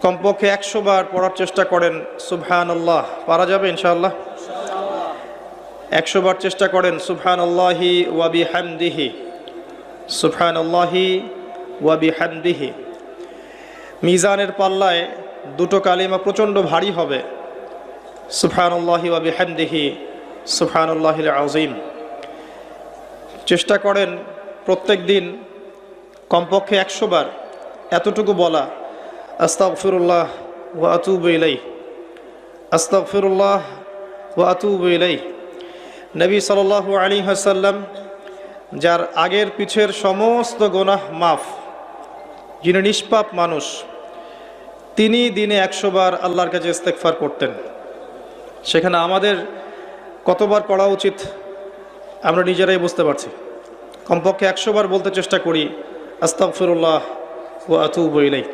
কমপক্ষে 100 বার পড়ার চেষ্টা করেন সুবহানাল্লাহ। পারা যাবে ইনশাআল্লাহ? 100 বার চেষ্টা করেন সুবহানাল্লাহি ওয়া বিহামদিহি, সুবহানাল্লাহি ওয়া বিহামদিহি। মিজানের পাল্লায় দুটো কালিমা প্রচণ্ড ভারী হবে, সুবহানাল্লাহি ওয়া বিহামদিহি, সুবহানাল্লাহিল আযীম। চেষ্টা করেন প্রত্যেক দিন কমপক্ষে 100 বার এতটুকু বলা, আস্তাগফিরুল্লাহ ওয়া আতুবু ইলাইহি, আস্তাগফিরুল্লাহ ওয়া আতুবু ইলাইহি। নবী সাল্লাল্লাহু আলাইহি ওয়াসাল্লাম, যার আগের পিছের সমস্ত গুনাহ মাফ, যিনি নিষ্পাপ মানুষ, তিনি দিনে 100 বার আল্লাহর কাছে ইস্তেগফার করতেন। সেখানে আমাদের কতবার পড়া উচিত আমরা নিজেরাই বুঝতে পারছি। কমপক্ষে 100 বার বলতে চেষ্টা করি আস্তাগফিরুল্লাহ ওয়া আতুবু ইলাইহি।